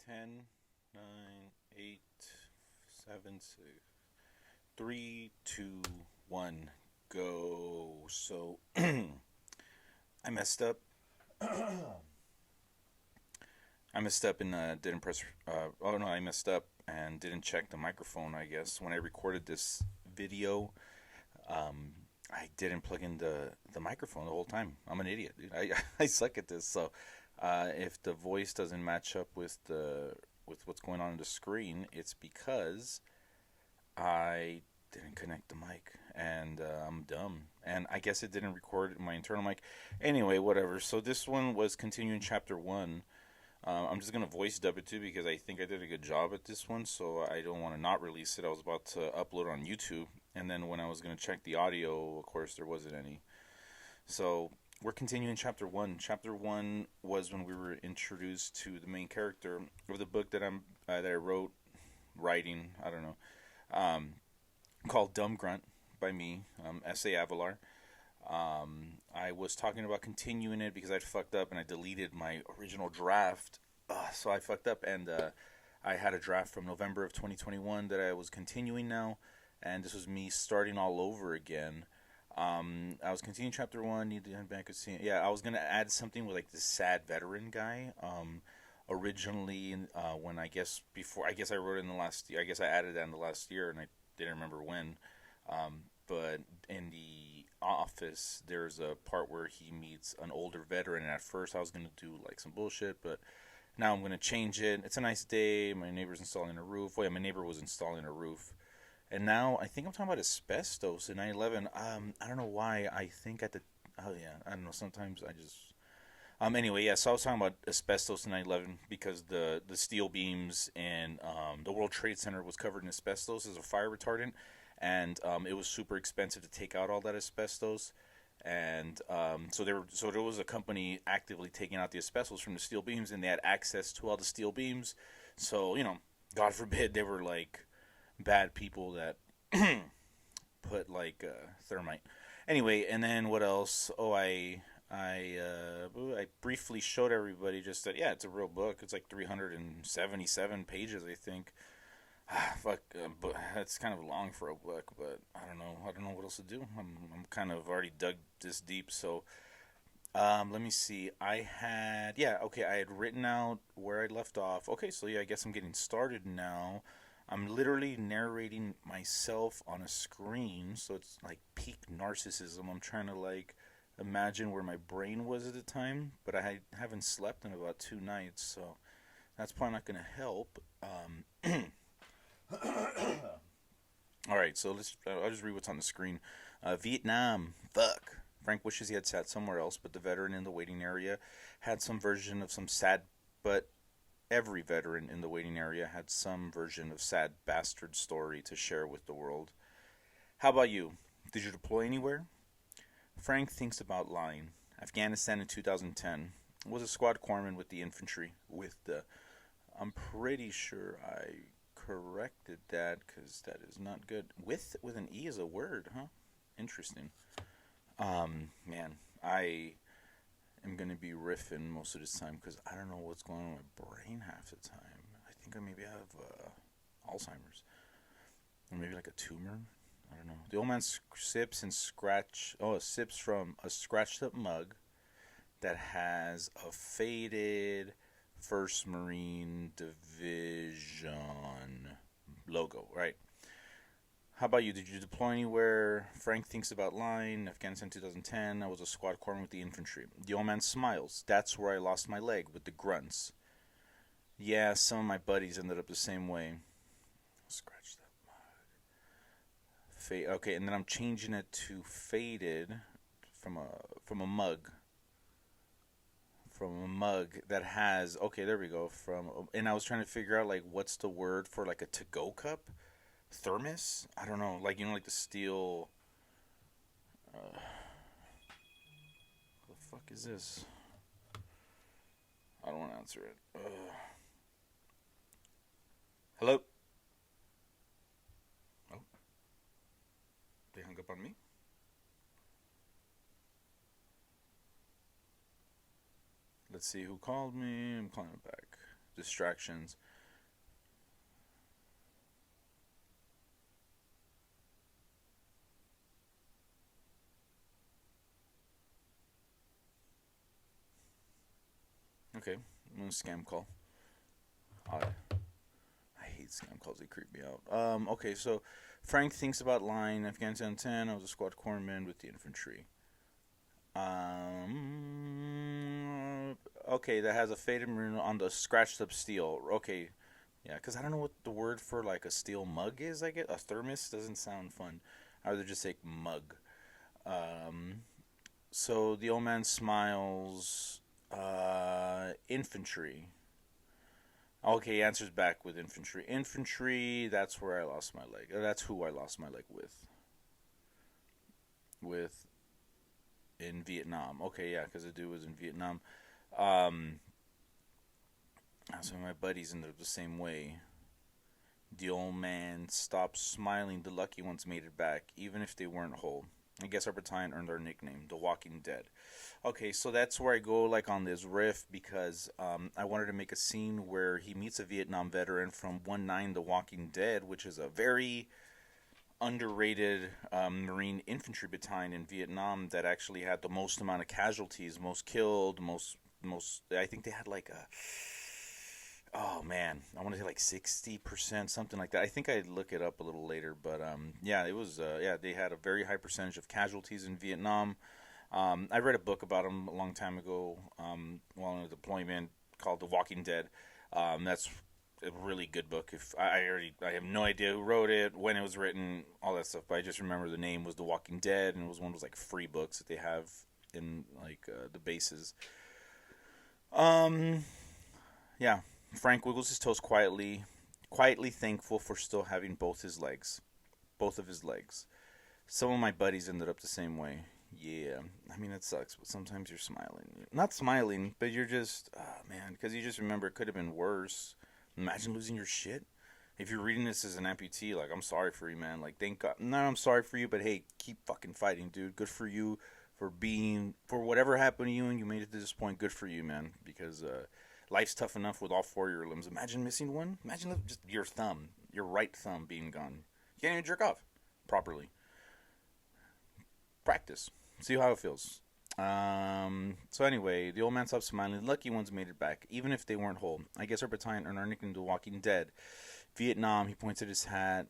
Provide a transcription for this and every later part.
10, 9, 8, 7, 6, 3, 2, 1, go. So I messed up. I messed up and didn't press. Oh no, I messed up and didn't check the microphone. I guess when I recorded this video, I didn't plug in the microphone the whole time. I'm an idiot, dude. I suck at this. So if the voice doesn't match up with what's going on the screen, it's because I didn't connect the mic, and I'm dumb. And I guess it didn't record my internal mic. Anyway, whatever. So this one was continuing chapter one. I'm just gonna voice dub it too because I think I did a good job at this one. So I don't want to not release it. I was about to upload on YouTube, and then when I was gonna check the audio, of course there wasn't any. So we're continuing chapter one. Chapter one was when we were introduced to the main character of the book that I wrote, writing. I don't know. Um, Called Dumb Grunt by me, S.A. Avelar. I was talking about continuing it because I'd fucked up and I deleted my original draft. So I fucked up and I had a draft from November of 2021 that I was continuing now. And this was me starting all over again. I was continuing chapter one. Need to head back and see. Yeah, I was gonna add something with like this sad veteran guy. Originally, when I guess I wrote it in the last year. I guess I added that in the last year, and I didn't remember when. But in the office, there's a part where he meets an older veteran, and at first I was gonna do like some bullshit, but now I'm gonna change it. It's a nice day. My neighbor's installing a roof. Oh yeah, my neighbor was installing a roof. And now I think I'm talking about asbestos in 9/11. I don't know why I think at the. Oh yeah, I don't know. Sometimes I just. Anyway, yeah. So I was talking about asbestos in 9/11 because the steel beams and the World Trade Center was covered in asbestos as a fire retardant, and it was super expensive to take out all that asbestos. And there was a company actively taking out the asbestos from the steel beams, and they had access to all the steel beams. So God forbid they were like bad people that put like thermite. Anyway, and then what else? Oh, I briefly showed everybody just that yeah, it's a real book. It's like 377 pages, I think. Fuck, but that's kind of long for a book. But I don't know. I don't know what else to do. I'm kind of already dug this deep. So let me see. I had written out where I left off. Okay, so yeah, I guess I'm getting started now. I'm literally narrating myself on a screen, so it's like peak narcissism. I'm trying to like imagine where my brain was at the time, but haven't slept in about 2 nights, so that's probably not gonna help. All right, so I'll just read what's on the screen. Vietnam, fuck. Frank wishes he had sat somewhere else, but the veteran in the waiting area had some version of some sad but every veteran in the waiting area had some version of sad bastard story to share with the world. How about you? Did you deploy anywhere? Frank thinks about lying. Afghanistan in 2010. Was a squad corpsman with the infantry. I'm pretty sure I corrected that because that is not good. With an E is a word, huh? Interesting. Man, I am going to be riffing most of this time because I don't know what's going on with my brain half the time. I think I maybe have Alzheimer's. Or maybe like a tumor. I don't know. The old man sips and sips from a scratched up mug that has a faded First Marine Division logo, right? How about you? Did you deploy anywhere? Frank thinks about lying. Afghanistan 2010. I was a squad corpsman with the infantry. The old man smiles. That's where I lost my leg with the grunts. Yeah, some of my buddies ended up the same way. Scratch that. Okay, and then I'm changing it to faded from a mug. From a mug that has okay, there we go. And I was trying to figure out like what's the word for like a to-go cup, thermos. I don't know, like like the steel. What the fuck is this? I don't want to answer it. Hello. Oh, they hung up on me. Let's see who called me. I'm calling it back. distractions. Okay, scam call. I I hate scam calls. They creep me out. Okay, so Frank thinks about lying. Afghanistan 10. I was a squad corpsman with the infantry. Okay, that has a faded maroon on the scratched up steel. Okay, yeah, because I don't know what the word for like a steel mug is. I get a thermos doesn't sound fun. I would just say mug. Um, so the old man smiles. Infantry. Okay, he answers back with infantry. Infantry. That's where I lost my leg. That's who I lost my leg with. With in Vietnam. Okay, yeah, because the dude was in Vietnam. Um, so my buddies ended up the same way. The old man stopped smiling. The lucky ones made it back, even if they weren't whole. I guess our battalion earned our nickname, The Walking Dead. Okay, so that's where I go like on this riff because I wanted to make a scene where he meets a Vietnam veteran from 1-9 The Walking Dead, which is a very underrated Marine infantry battalion in Vietnam that actually had the most amount of casualties, most killed, most. I think they had like a. Oh man, I want to say like 60%, something like that. I think I'd look it up a little later, but yeah, it was yeah they had a very high percentage of casualties in Vietnam. I read a book about them a long time ago while on a deployment called The Walking Dead. That's a really good book. If I have no idea who wrote it, when it was written, all that stuff, but I just remember the name was The Walking Dead, and it was one of those like free books that they have in like the bases. Um, yeah. Frank wiggles his toes quietly, quietly thankful for still having both of his legs. Some of my buddies ended up the same way. Yeah, I mean it sucks, but sometimes you're smiling. Not smiling, but you're just, oh man, because you just remember it could have been worse. Imagine losing your shit. If you're reading this as an amputee, like I'm sorry for you, man. Like thank God, no, I'm sorry for you, but hey, keep fucking fighting, dude. Good for you for whatever happened to you and you made it to this point. Good for you, man. Because life's tough enough with all four of your limbs. Imagine missing one. Imagine just your thumb, your right thumb being gone. You can't even jerk off properly. Practice. See how it feels. So anyway, the old man stopped smiling. The lucky ones made it back, even if they weren't whole. I guess our battalion earned our nickname The Walking Dead. Vietnam, he points at his hat,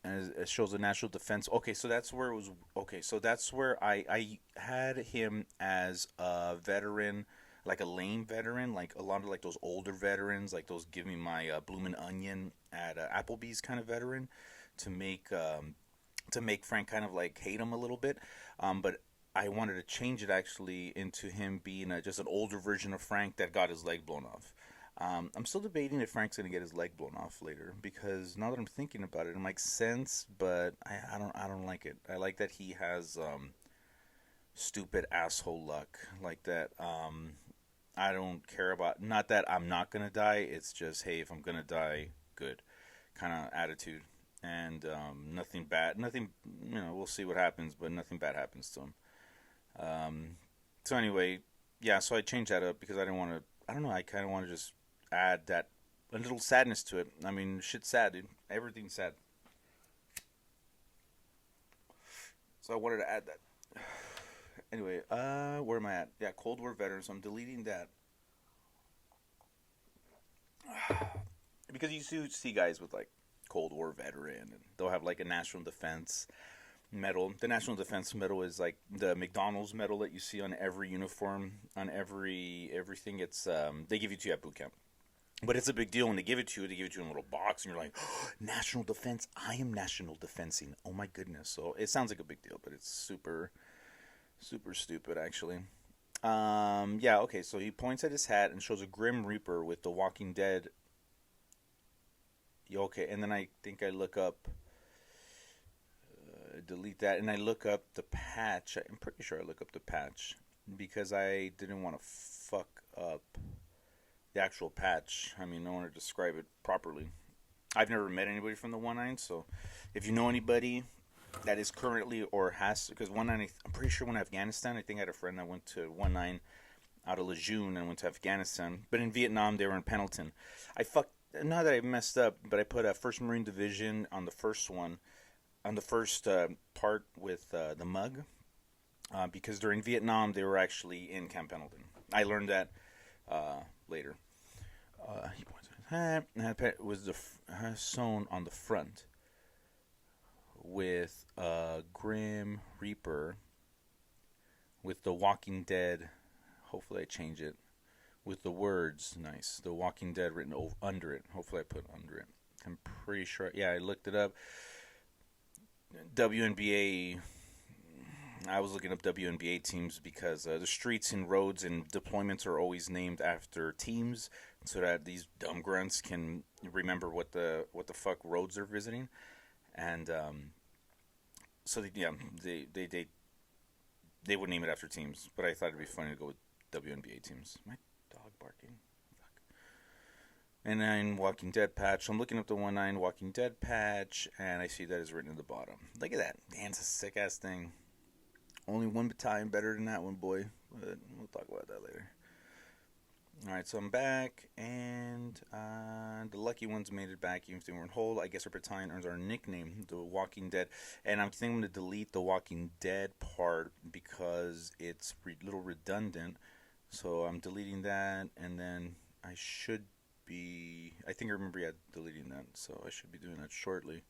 and it shows the national defense. Okay, so that's where it was. Okay, so that's where I had him as a veteran, like a lame veteran, like a lot of like those older veterans, like those give me my bloomin' onion at Applebee's kind of veteran, to make Frank kind of like hate him a little bit. But I wanted to change it actually into him being just an older version of Frank that got his leg blown off. I'm still debating if Frank's gonna get his leg blown off later because now that I'm thinking about it, it makes sense, but I don't like it. I like that he has stupid asshole luck like that. I don't care about, not that I'm not gonna die. It's just hey, if I'm gonna die, good kind of attitude, and nothing bad, nothing. You know, we'll see what happens, but nothing bad happens to him. So anyway, yeah. So I changed that up because I didn't want to. I don't know. I kind of want to just add that a little sadness to it. I mean, shit's sad, dude. Everything's sad. So I wanted to add that. Anyway, where am I at? Yeah, Cold War veterans. So I'm deleting that because you see guys with like Cold War veteran, and they'll have like a national defense medal. The national defense medal is like the McDonald's medal that you see on every uniform, on everything. It's they give you to you at boot camp. But it's a big deal when they give it to you. They give it to you in a little box, and you're like, oh, national defense. I am national defensing. Oh my goodness! So it sounds like a big deal, but it's super, super stupid actually. Yeah. Okay. So he points at his hat and shows a Grim Reaper with the Walking Dead. Okay, and then I think I look up, delete that, and I look up the patch. I'm pretty sure I look up the patch because I didn't want to fuck up the actual patch. I mean, I want to describe it properly. I've never met anybody from the 1-9, so if you know anybody that is currently or has, because 1-9, I'm pretty sure when Afghanistan, I think I had a friend that went to 1-9. out of Lejeune and went to Afghanistan. But in Vietnam, they were in Pendleton. I fucked. Not that I messed up, but I put a First Marine Division on the first one, on the first part with the mug, because during Vietnam they were actually in Camp Pendleton. I learned that later. He points at his hat. It was sewn on the front with a Grim Reaper with the Walking Dead. Hopefully I change it with the words. Nice. The Walking Dead written under it. Hopefully I put under it. I'm pretty sure. Yeah, I looked it up. WNBA. I was looking up WNBA teams because the streets and roads and deployments are always named after teams, so that these dumb grunts can remember what the fuck roads they're visiting, and so they would name it after teams. But I thought it'd be funny to go with WNBA teams. My dog barking. Fuck. And then Walking Dead patch. I'm looking up the 1/9 Walking Dead patch, and I see that is written at the bottom. Look at that. Man, it's a sick ass thing. Only one battalion better than that one, boy. But we'll talk about that later. Alright, so I'm back, and the lucky ones made it back even if they weren't whole. I guess our battalion earns our nickname, the Walking Dead. And I'm thinking I'm going to delete the Walking Dead part because it's a little redundant. So I'm deleting that, and then I should be... I think I remember deleting that, so I should be doing that shortly.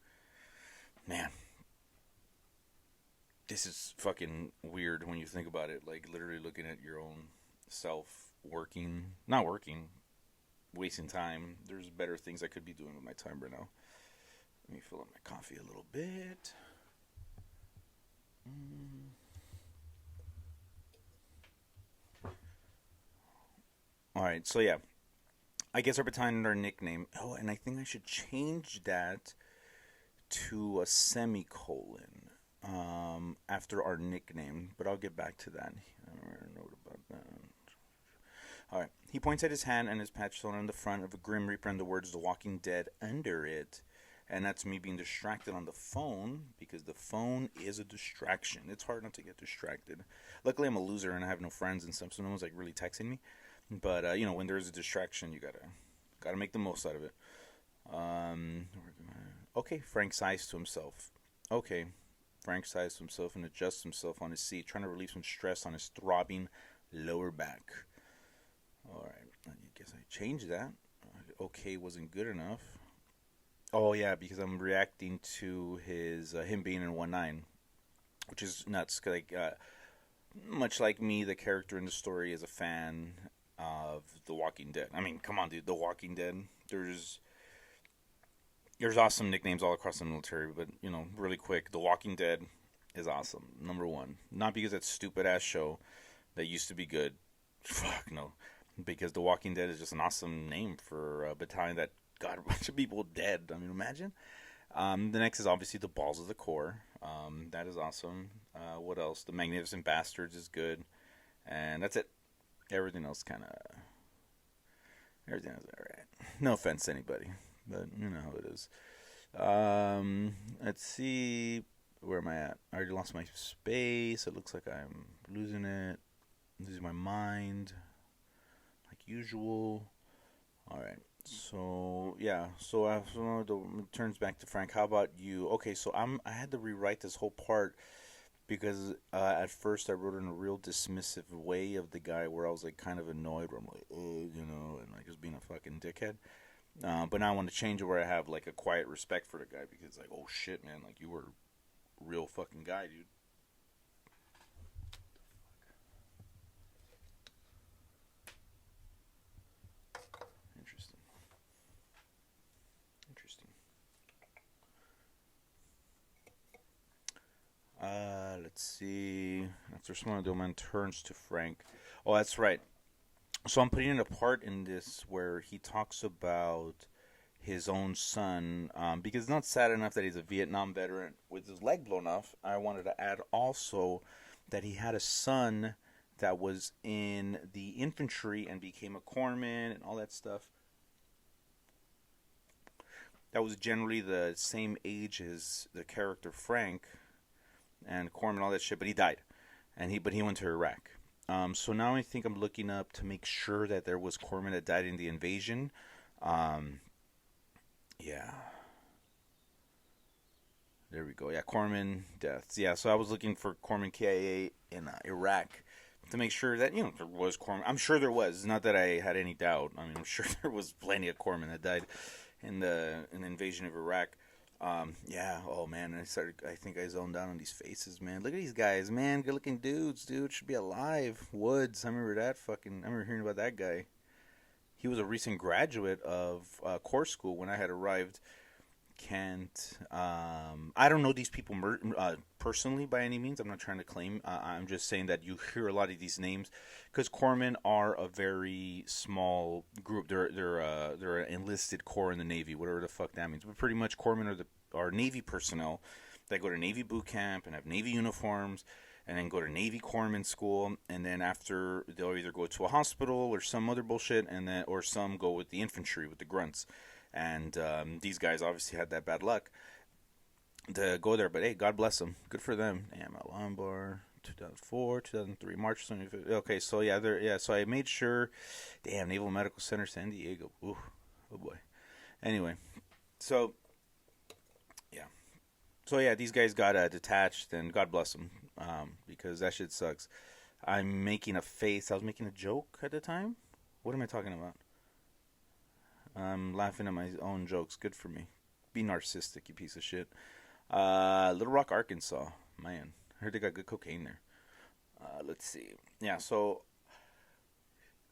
Man. This is fucking weird when you think about it. Like, literally looking at your own self not working, wasting time. There's better things I could be doing with my time right now. Let me fill up my coffee a little bit. Alright, so yeah. I guess our battalion and our nickname. Oh, and I think I should change that to a semicolon. After our nickname, but I'll get back to that. I don't remember a note about that. Alright, he points at his hand and his patch sewn on the front of a Grim Reaper and the words The Walking Dead under it. And that's me being distracted on the phone, because the phone is a distraction. It's hard not to get distracted. Luckily, I'm a loser and I have no friends and stuff, so no one's like really texting me. But when there's a distraction, you gotta make the most out of it. Okay, Frank sighs to himself. Okay. Frank sighs to himself and adjusts himself on his seat, trying to relieve some stress on his throbbing lower back. Alright, I guess I changed that. Okay wasn't good enough. Oh yeah, because I'm reacting to him being in 1/9, which is nuts. Like, much like me, the character in the story is a fan of The Walking Dead. I mean, come on, dude, The Walking Dead. There's awesome nicknames all across the military, but, really quick, The Walking Dead is awesome. Number one. Not because that stupid-ass show that used to be good. Fuck, no. Because The Walking Dead is just an awesome name for a battalion that got a bunch of people dead. I mean, imagine. The next is obviously The Balls of the Corps. That is awesome. What else? The Magnificent Bastards is good. And that's it. Everything else kind of... Everything else is alright. No offense to anybody. But you know how it is. Let's see. Where am I at? I already lost my space. It looks like I'm losing it. Losing my mind. Like usual. Alright. So, yeah. So, it turns back to Frank. How about you? Okay, so I had to rewrite this whole part because at first I wrote it in a real dismissive way of the guy where I was like kind of annoyed. Where I'm like, and like just being a fucking dickhead. But now I want to change it where I have like a quiet respect for the guy because it's like, oh shit, man, like you were a real fucking guy, dude. Interesting. Let's see. After someone Doman turns to Frank. Oh, that's right. So I'm putting in a part in this where he talks about his own son, because it's not sad enough that he's a Vietnam veteran with his leg blown off. I wanted to add also that he had a son that was in the infantry and became a corpsman and all that stuff. That was generally the same age as the character Frank and corpsman and all that shit, but he died, but he went to Iraq. So now I think I'm looking up to make sure that there was corpsmen that died in the invasion. Um, yeah, there we go. Yeah, corpsmen deaths. Yeah, so I was looking for corpsmen KIA in Iraq to make sure that there was corpsmen. I'm sure there was. Not that I had any doubt. I mean, I'm sure there was plenty of corpsmen that died in the invasion of Iraq. Yeah. Oh man, I think I zoned down on these faces, man. Look at these guys, man. Good looking dudes, dude. Should be alive. Woods. I remember that fucking. I remember hearing about that guy. He was a recent graduate of core school when I had arrived. Can't. I don't know these people personally by any means. I'm not trying to claim. I'm just saying that you hear a lot of these names because corpsmen are a very small group. They're an enlisted corps in the Navy, whatever the fuck that means. But pretty much corpsmen are Navy personnel that go to Navy boot camp and have Navy uniforms. And then go to Navy corpsman school, and then after they'll either go to a hospital or some other bullshit, and then or some go with the infantry with the grunts. And these guys obviously had that bad luck to go there. But hey, God bless them. Good for them. Damn, Lombard, 2004, 2003, March 25th. Okay, so yeah, so I made sure. Damn, Naval Medical Center, San Diego. Ooh, oh boy. Anyway, so yeah, these guys got detached, and God bless them, because that shit sucks. I'm making a face. I was making a joke at the time. What am I talking about? I'm laughing at my own jokes. Good for me. Be narcissistic, you piece of shit. Little Rock, Arkansas. Man, I heard they got good cocaine there. Let's see. Yeah, so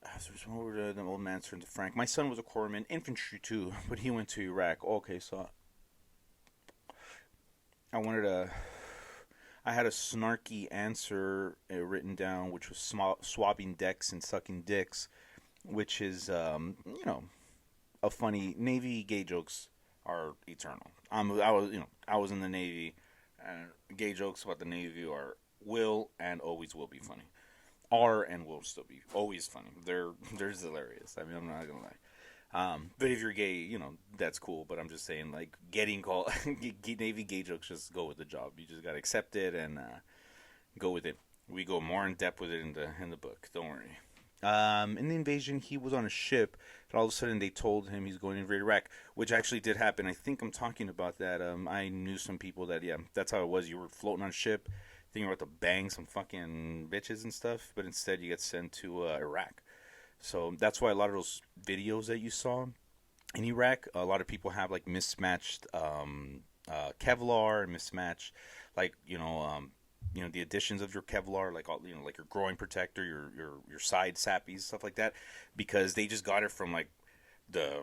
the old man turned to Frank. My son was a corpsman, infantry too, but he went to Iraq. Okay, so I wanted to. I had a snarky answer written down, which was swabbing decks and sucking dicks, which is, a funny. Navy gay jokes are eternal. I was in the Navy, and gay jokes about the Navy will and always will be funny. Are and will still be always funny. They're hilarious. I mean, I'm not gonna lie. But if you're gay, that's cool. But I'm just saying, like, getting called Navy gay jokes, just go with the job. You just gotta accept it and go with it. We go more in depth with it in the book. Don't worry. In the invasion, he was on a ship, and all of a sudden they told him he's going to invade Iraq, which actually did happen. I think I'm talking about that. I knew some people that, yeah, that's how it was. You were floating on a ship, thinking about to bang some fucking bitches and stuff, but instead you get sent to Iraq. So that's why a lot of those videos that you saw in Iraq, a lot of people have like mismatched Kevlar, mismatched, like the additions of your Kevlar, like all like your groin protector, your side sappies, stuff like that, because they just got it from like the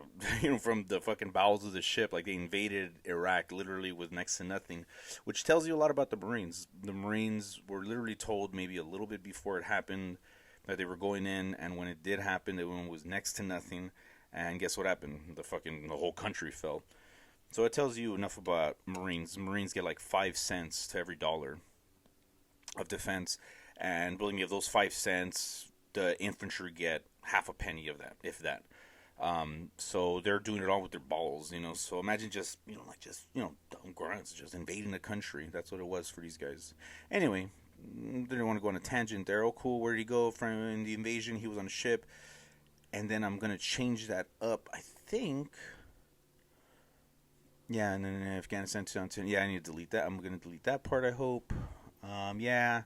from the fucking bowels of the ship. Like they invaded Iraq literally with next to nothing, which tells you a lot about the Marines. The Marines were literally told maybe a little bit before it happened that they were going in, and when it did happen, it was next to nothing. And guess what happened? The whole country fell. So it tells you enough about Marines. Marines get like 5 cents to every dollar of defense, and believe me, of those 5 cents, the infantry get half a penny of that, if that. So they're doing it all with their balls, So imagine just dumb grunts just invading the country. That's what it was for these guys. Anyway, didn't want to go on a tangent there. Oh, cool. Where did he go from in the invasion? He was on a ship. And then I'm going to change that up, I think. Yeah, and then in Afghanistan, 2010. Yeah, I need to delete that. I'm going to delete that part, I hope. Yeah,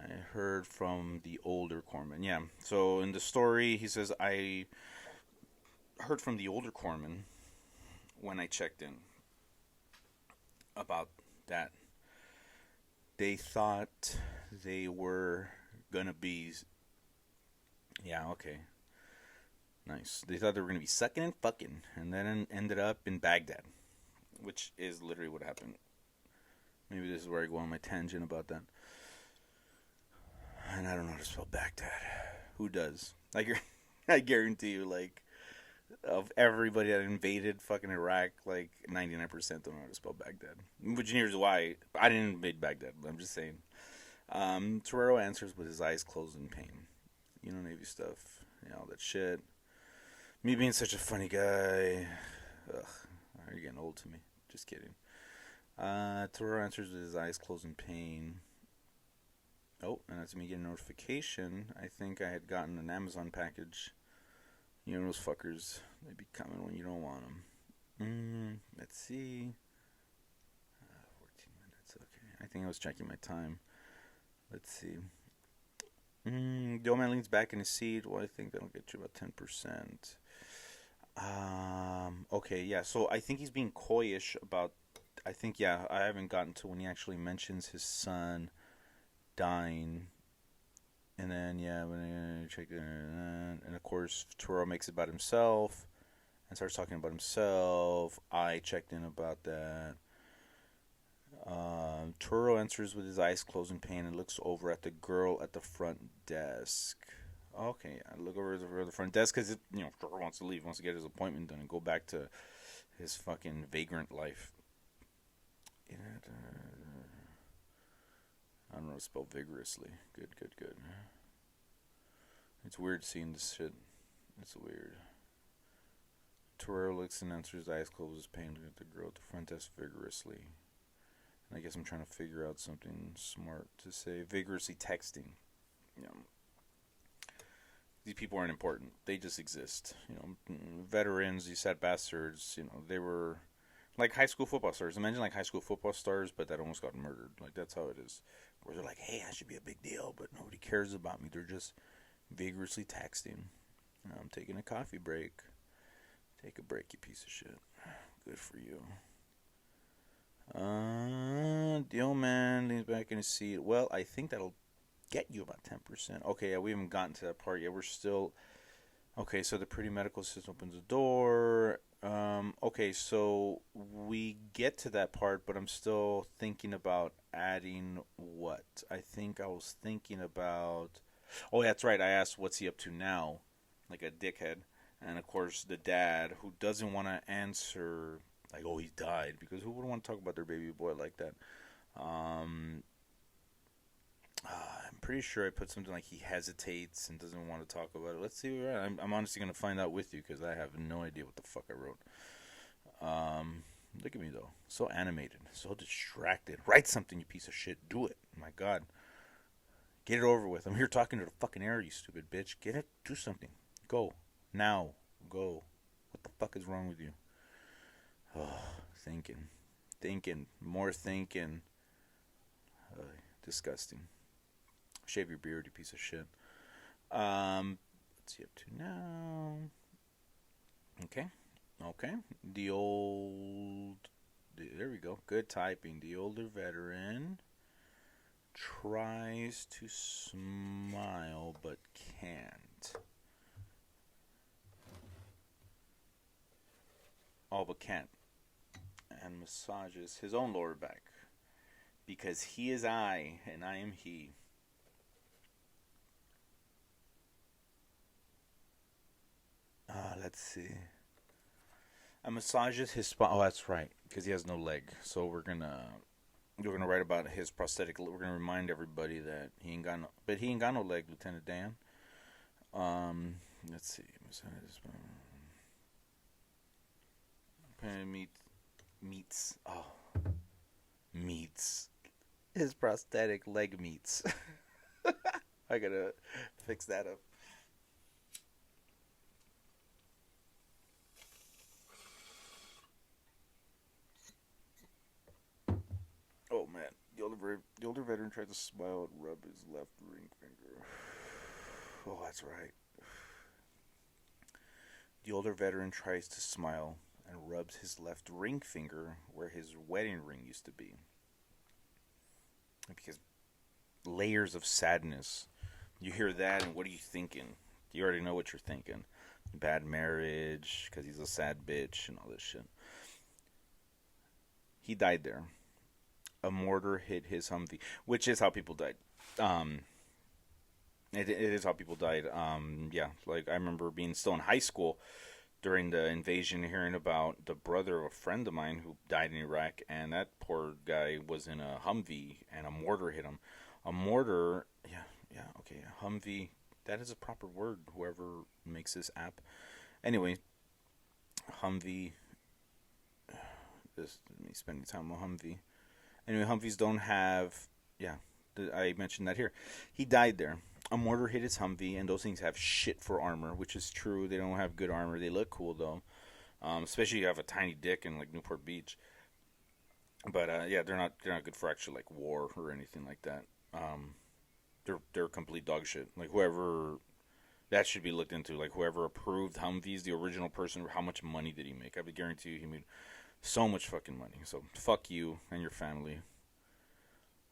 I heard from the older corpsman. Yeah, so in the story, he says, I heard from the older corpsman when I checked in about that. They thought they were going to be... Yeah, okay. Nice. They thought they were going to be sucking and fucking, and then ended up in Baghdad, which is literally what happened. Maybe this is where I go on my tangent about that. And I don't know how to spell Baghdad. Who does? I guarantee you, like, of everybody that invaded fucking Iraq, like, 99% don't know how to spell Baghdad. Which here's why. I didn't invade Baghdad, but I'm just saying. Torero answers with his eyes closed in pain. Navy stuff. All that shit. Me being such a funny guy. Ugh. You're getting old to me. Just kidding. Torero answers with his eyes closed in pain. Oh, and that's me getting a notification. I think I had gotten an Amazon package. You know those fuckers. They be coming when you don't want them. Let's see. 14 minutes. Okay. I think I was checking my time. Let's see. The old man leans back in his seat. Well, I think that'll get you about 10%. Okay, yeah. So I think he's being coyish about. I think, yeah, I haven't gotten to when he actually mentions his son dying. And then, yeah, when I check, and of course, Toro makes it about himself and starts talking about himself. I checked in about that. Toro enters with his eyes closed in pain and looks over at the girl at the front desk. Okay, I look over at the front desk because Toro wants to leave, wants to get his appointment done and go back to his fucking vagrant life. I don't know how to spell vigorously. Good, good, good. It's weird seeing this shit. It's weird. Toro looks and answers, eyes closed, pain at the girl at the front desk vigorously. And I guess I'm trying to figure out something smart to say. Vigorously texting. These people aren't important. They just exist. Veterans, these sad bastards, they were like high school football stars. Imagine like high school football stars, but that almost got murdered. Like, that's how it is. Where they're like, hey, I should be a big deal, but nobody cares about me. They're just vigorously texting. I'm taking a coffee break. Take a break, you piece of shit. Good for you. The old man leans back in his seat. Well, I think that'll get you about 10%. Okay, yeah, we haven't gotten to that part yet. We're still... Okay, so the pretty medical assistant opens the door. Okay, so we get to that part, but I'm still thinking about adding what? I think I was thinking about... Oh, that's right. I asked, what's he up to now? Like a dickhead. And, of course, the dad, who doesn't want to answer, like, oh, he died. Because who would want to talk about their baby boy like that? I'm pretty sure I put something like he hesitates and doesn't want to talk about it. Let's see where I'm honestly going to find out with you because I have no idea what the fuck I wrote. Look at me, though. So animated. So distracted. Write something, you piece of shit. Do it. My God. Get it over with. I'm here talking to the fucking air, you stupid bitch. Get it. Do something. Go. Now. Go. What the fuck is wrong with you? Oh, thinking. Thinking. More thinking. Disgusting. Shave your beard, you piece of shit. What's he up to now? Okay. Okay. There we go. Good typing. The older veteran tries to smile but can't. All but can't. And massages his own lower back. Because he is I, and I am he. Let's see. I massages his spine. Oh, that's right, because he has no leg. So we're gonna write about his prosthetic. We're gonna remind everybody that he ain't got no leg, Lieutenant Dan. Let's see. Meets. Oh, meets. His prosthetic leg meets. I gotta fix that up. Oh man, the older veteran tried to smile and rub his left ring finger. Oh, that's right. The older veteran tries to smile and rubs his left ring finger where his wedding ring used to be. Because layers of sadness. You hear that, and what are you thinking? You already know what you're thinking. Bad marriage, because he's a sad bitch, and all this shit. He died there. A mortar hit his Humvee, which is how people died. It is how people died. Yeah, like I remember being still in high school during the invasion, hearing about the brother of a friend of mine who died in Iraq, and that poor guy was in a Humvee, and a mortar hit him. A mortar, yeah, okay, a Humvee. That is a proper word. Whoever makes this app, anyway, Humvee. This me spending time on Humvee. Anyway, Humvees don't have, yeah, I mentioned that here. He died there. A mortar hit his Humvee, and those things have shit for armor, which is true. They don't have good armor. They look cool though, especially if you have a tiny dick in like Newport Beach. But yeah, they're not good for actually like war or anything like that. Um, they're complete dog shit. Like whoever that should be looked into. Like whoever approved Humvees, the original person, how much money did he make? I would guarantee you he made so much fucking money. So fuck you and your family.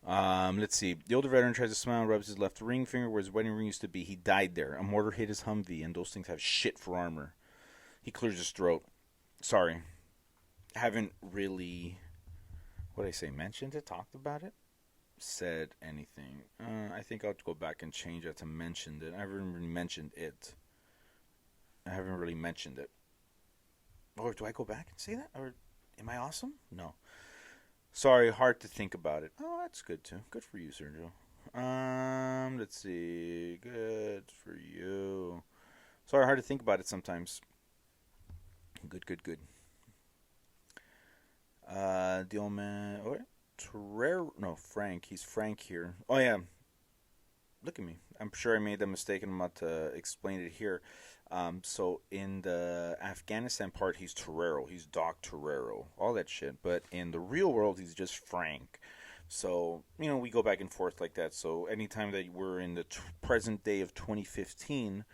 Let's see. The older veteran tries to smile and rubs his left ring finger where his wedding ring used to be. He died there. A mortar hit his Humvee, and those things have shit for armor. He clears his throat. Sorry. Haven't really, what did I say, mentioned it, talked about it, said anything. I think I'll go back and change that to mentioned it. I haven't really mentioned it. I haven't really mentioned it. Or do I go back and say that? Or am I awesome? No. Sorry, hard to think about it. Oh, that's good too. Good for you, Sergio. Let's see. Good for you. Sorry, hard to think about it sometimes. Good, good, good. The old man. Oh, no, Frank. He's Frank here. Oh yeah. Look at me. I'm sure I made the mistake, and I'm about to explain it here. So in the Afghanistan part, he's Torero. He's Doc Torero. All that shit. But in the real world, he's just Frank. So, we go back and forth like that. So anytime that we're in the present day of 2015,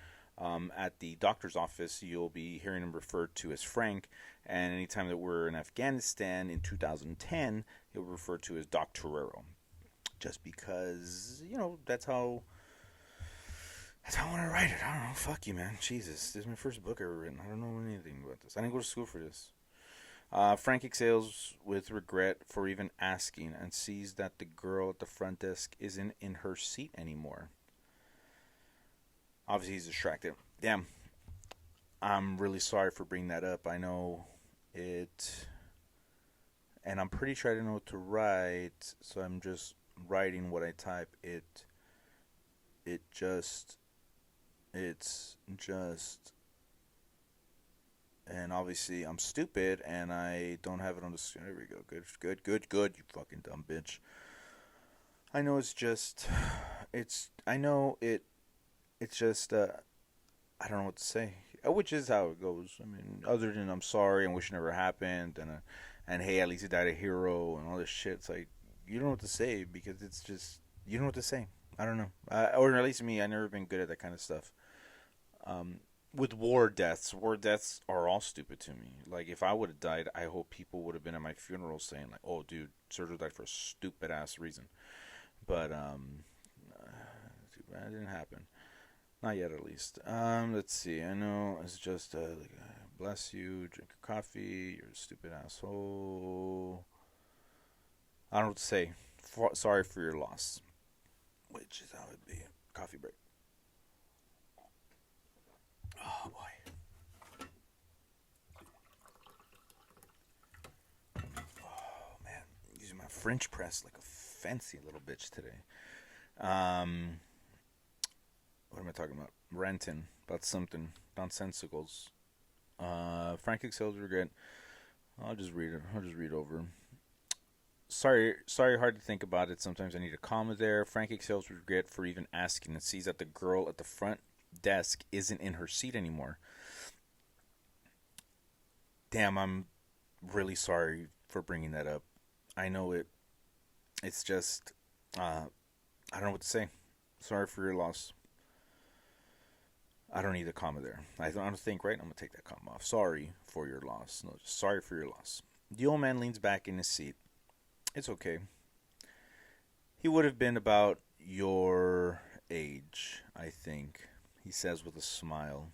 at the doctor's office, you'll be hearing him referred to as Frank. And anytime that we're in Afghanistan in 2010, he'll be referred to as Doc Torero. Just because, that's how I want to write it. I don't know. Fuck you, man. Jesus. This is my first book I've ever written. I don't know anything about this. I didn't go to school for this. Frank exhales with regret for even asking and sees that the girl at the front desk isn't in her seat anymore. Obviously, he's distracted. Damn. I'm really sorry for bringing that up. I know it. And I'm pretty sure I didn't know what to write, so I'm just writing what I type. It's just, and obviously I'm stupid and I don't have it on the screen. There we go. Good. You fucking dumb bitch. I know it's just, it's just, I don't know what to say, which is how it goes. I mean, other than I'm sorry and wish it never happened, and hey, at least he died a hero and all this shit. It's like, you don't know what to say because it's just, you don't know what to say. I don't know. Or at least me, I've never been good at that kind of stuff. With war deaths are all stupid to me. Like, if I would have died, I hope people would have been at my funeral saying, like, oh, dude, Sergio died for a stupid-ass reason. But, too bad it didn't happen. Not yet, at least. Let's see. I know it's just, bless you, drink your coffee, you're a stupid asshole. I don't know what to say. Sorry for your loss. Which is how it'd be. Coffee break. Oh, boy. Oh, man. Using my French press like a fancy little bitch today. What am I talking about? Ranting about something. Nonsensicals. Frank excels regret. I'll just read it. I'll just read over. Sorry, hard to think about it. Sometimes I need a comma there. Frank excels regret for even asking and sees that the girl at the front desk isn't in her seat anymore. Damn, I'm really sorry for bringing that up. I know it's just, I don't know what to say. Sorry for your loss. I don't need a comma there. I don't think, right? I'm going to take that comma off. Sorry for your loss. No, just sorry for your loss. The old man leans back in his seat. It's okay. He would have been about your age, I think, he says with a smile.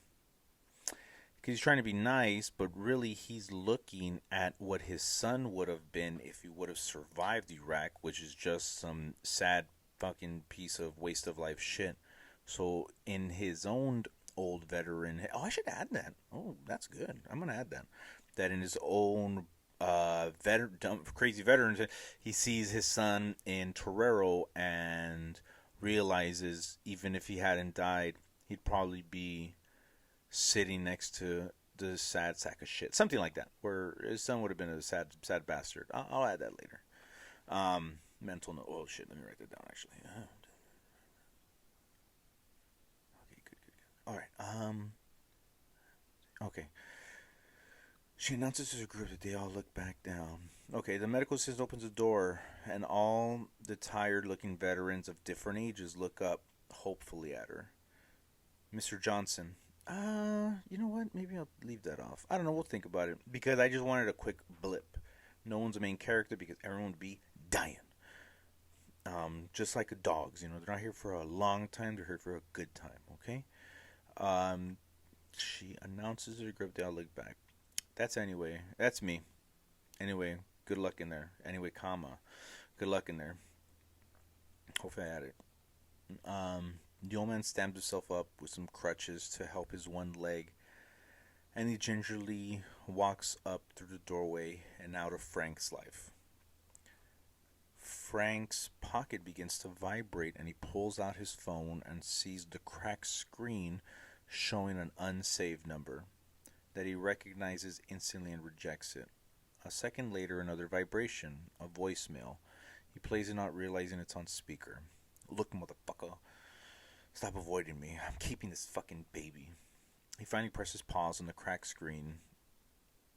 Because he's trying to be nice, but really he's looking at what his son would have been if he would have survived Iraq, which is just some sad fucking piece of waste of life shit. So in his own old veteran, I should add that. Oh, that's good. I'm going to add that. That in his own crazy veterans, he sees his son in Torero and realizes even if he hadn't died, he'd probably be sitting next to the sad sack of shit, something like that, where his son would have been a sad bastard. I'll add that later. Mental note. Oh shit, let me write that down actually. Okay, good, good, good. All right. Okay. She announces to the group that they all look back down. Okay, the medical assistant opens the door, and all the tired looking veterans of different ages look up hopefully at her. Mr. Johnson. You know what? Maybe I'll leave that off. I don't know. We'll think about it. Because I just wanted a quick blip. No one's a main character because everyone would be dying. Just like dogs, they're not here for a long time. They're here for a good time. Okay. Um, she announces to the group they all look back. That's anyway. That's me. Anyway, good luck in there. Anyway, comma. Good luck in there. Hopefully I had it. The old man stamps himself up with some crutches to help his one leg, and he gingerly walks up through the doorway and out of Frank's life. Frank's pocket begins to vibrate, and he pulls out his phone and sees the cracked screen showing an unsaved number that he recognizes instantly and rejects it. A second later, another vibration, a voicemail. He plays it, not realizing it's on speaker. Look, motherfucker. Stop avoiding me. I'm keeping this fucking baby. He finally presses pause on the cracked screen.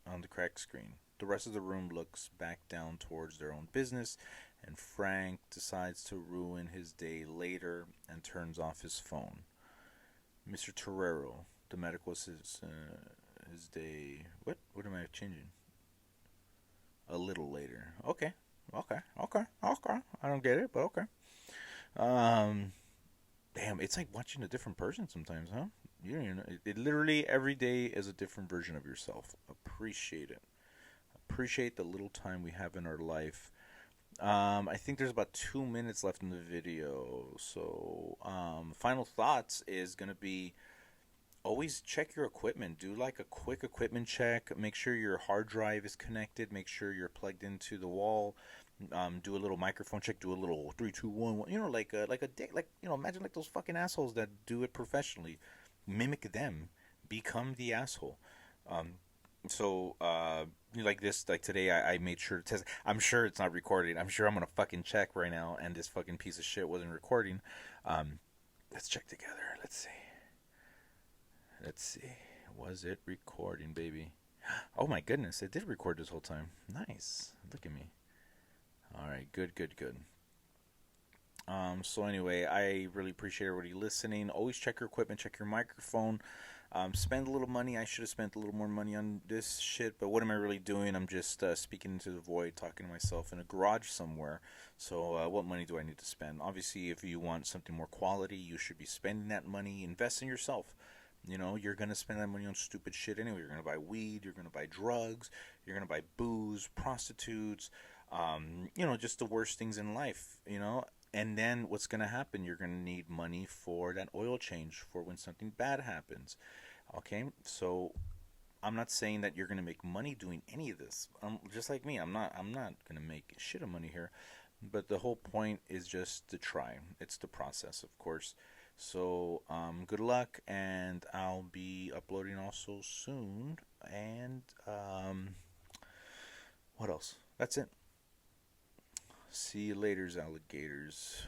The rest of the room looks back down towards their own business, and Frank decides to ruin his day later and turns off his phone. Mr. Torero, the medical assistant, his day. What? What am I changing? A little later. Okay. I don't get it, but okay. Um, Damn, it's like watching a different person sometimes, huh? It literally every day is a different version of yourself. Appreciate it. Appreciate the little time we have in our life. I think there's about 2 minutes left in the video. So, final thoughts is gonna be always check your equipment. Do like a quick equipment check. Make sure your hard drive is connected. Make sure you're plugged into the wall. Do a little microphone check. Do a little 3, 2, 1. Like a dick. Like imagine like those fucking assholes that do it professionally. Mimic them. Become the asshole. Um, like this, like today, I made sure to test. I'm sure it's not recording. I'm sure I'm gonna fucking check right now, and this fucking piece of shit wasn't recording. Let's check together. Let's see. Was it recording, baby? Oh my goodness, it did record this whole time. Nice. Look at me. All right, good. So anyway, I really appreciate everybody listening. Always check your equipment, check your microphone. Spend a little money. I should have spent a little more money on this shit, but what am I really doing? I'm just speaking into the void, talking to myself in a garage somewhere. So what money do I need to spend? Obviously, if you want something more quality, you should be spending that money. Invest in yourself. You're going to spend that money on stupid shit anyway. You're going to buy weed. You're going to buy drugs. You're going to buy booze, prostitutes, just the worst things in life, And then what's going to happen? You're going to need money for that oil change for when something bad happens. Okay? So I'm not saying that you're going to make money doing any of this. Just like me, I'm not going to make shit of money here. But the whole point is just to try. It's the process, of course. So, good luck, and I'll be uploading also soon. And, what else? That's it. See you later, alligators.